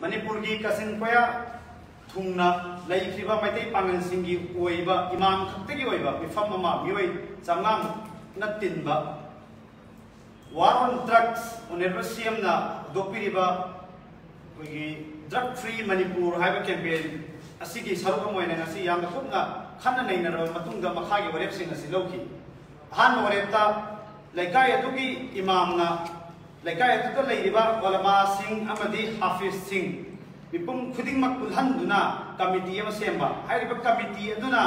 Manipur की कसिन कोया थुंगना लेखिबा मैतै पांगल सिंगी ओइबा इमाम खक्तगी ओइबा मिफम मा मिओइ चांगाम नतिनबा war on drugs onerosium na dopiriba कोई drug free Manipur हाइबा campaign asigi saruk moina ngasi yang khupna khanna naina ro matungda makhagi warep sing asi loki han warepta laikai atugi imam na laikai atu leiriba walama sing amadi hafiz sing bipum khuding mak kulhan duna committee ama semba hairiba committee aduna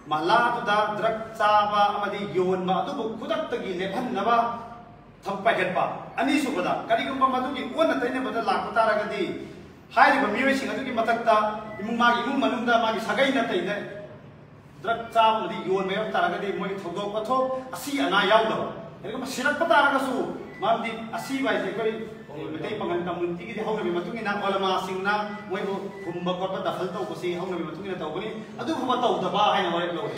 mala tuda drug chaba amadi yon ma atu khudak tagi lephan naba thappa hetpa ani subada karigumba madugi onna taine bada lakta ragadi हाइरिबा मियोइ सिंग अदुगी मतकता इमुंग मागी इमुंग मनुंगदा मागी सगाई नतैने drug चाबदि योन मेव तारगदि मोइ थोदोक पथो असि अना यावदो एगम सिरक पतारगसु मामदि असि बाइसे कोइ मेतै पंगन community गी हौनबि मतुंगिना ओलमा सिंगना मोइबु हुम्बा Copa दखल तौबसि हौनबि मतुंगिना तौबनि अदु हुमा तौदबा हाइना वरेब लौरे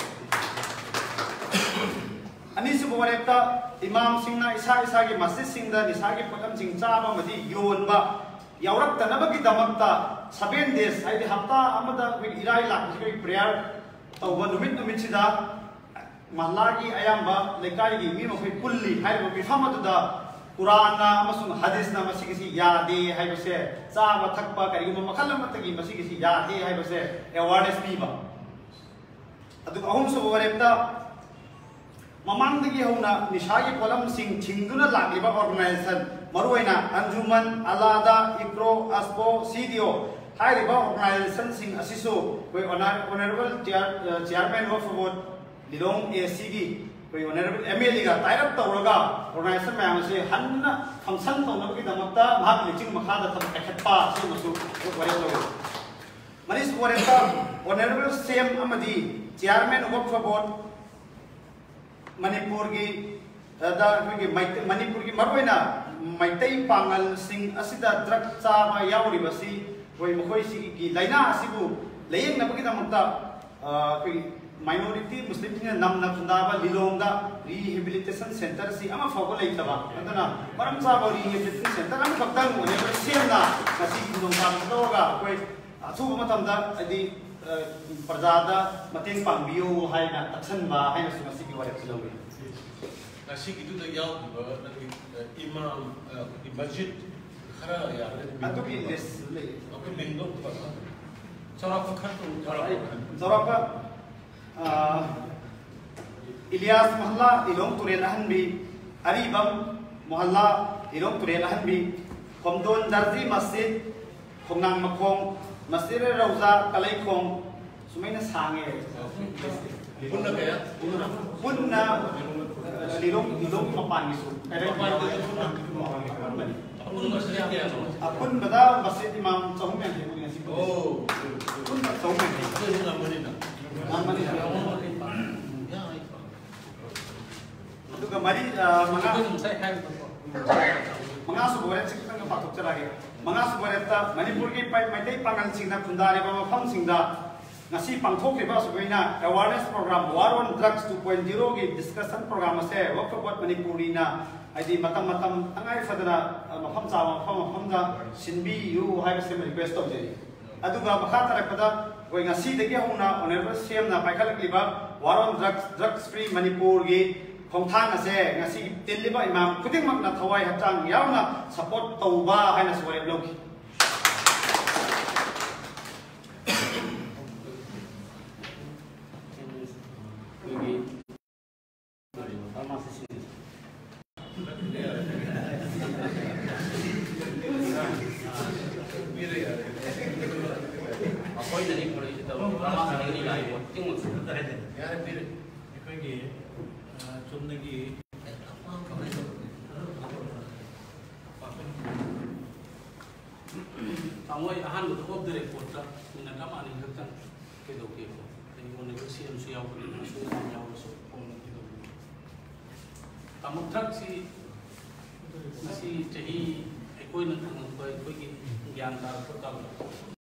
अनिसु वरेबता इमाम सिंगना इसा इसागी मस्जिद सिंगदा निसागी पकम सिंग चाबा मदि योनबा यावरक तनबगी दमकता 7 days हाइदि हप्ता अमदा वे इराई लाखि प्रेयर तौबा नुमित सिदा महलागी अयाम्बा लेकाईगी मी मखै पुल्ली हाइबो बिफामदुदा कुरान अमसुन हदीसना मसिगिसि यादे हाइबसे चाबा थकपा करिगुम मखल अमतगी मसिगिसि यादे हाइबसे अवेयरनेस पीबा अदु अहुम सो वरेपता ममांगदगी हौना निशागी पोलम सिंग छिंगदुना लागिबा ऑर्गेनाइजेशन मरुइना अंजुमन अलादा इप्रो अस्पो सीडीओ हाइरिबा ऑर्गेनाइजेशन सिंग असिसो कोई honourable chairman of board Lilong एसीगी कोई ऑनरेबल एमएलए गा टाइरअप तौरगा ऑर्गेनाइजेशन मैम से हन्ना फंक्शन तौनबगी दमकता भाग लिचिंग मखादा थम एखटपा सिमसु वरे लो मनिस वरेता ऑनरेबल सेम अमदी चेयरमैन ऑफ बोर्ड मणिपुर की मणिपुर की मरुइना मैतै पांगल सिंग असिदा ड्रग चाबा यावरिबसी कोई मखोइ सिगी लाइना असिबु लेयंग नबगी दमकता कोई माइनॉरिटी मुस्लिम सिंग नमना फुंदाबा लिलोंगदा रिहेबिलिटेशन सेंटर सि अमा फागो लेतबा अदना मरम चाबा रिहेबिलिटेशन सेंटर अमा फक्तंग ओने सेमना मसि गुनोंगा तोगा कोई अथुब मतमदा अदि प्रजादा मतेंग पांबियो हाइना तखनबा हाइना सुमसिगी वरे सिलोगे Nasi itu dah jauh imam di masjid khara ya. Atau bilis le. Apa lindung apa? Cara pakai tu cara apa? Ilyas Mohalla ilong turelahan bi Aribam Mohalla ilong turelahan bi Komdon Darzi Masjid Kongnang Makong Masjid Rauza Kalai Kong Sumaina sange. Punna kaya? Punna Lilong mapan isu. Apun beda masjid Imam Sahum yang punya sih. Oh. Pun Sahum yang. Itu nama mana? Nama ni. Itu kembali manga sebuah cerita yang patut ceragi. Manga sebuah cerita Manipur ki Maitai Pangal Singda Pundari Bama Pham Singda ngasi pangthokliba subaina awareness program war on drugs 2.0 gi discussion program ase workshop Manipurina aidi matam tangai fadana mafam chawa mafam da sinbi yu hai se request to jeri aduga bakha tarakpada goi ngasi degi hona honorable cm na paikhalakliba war on drugs free Manipur gi khongthang ase ngasi telliba imam khuding makna thawai hatang yauna support tauba haina sore bloki Tangoi ahan lu top dari kota, mina kama ni hutang kedo kedo. Jadi mana bersih yang beli, sudah yang masuk pun kedo. Tamu trak si masih jadi ekoi nak koi koi yang tar kota.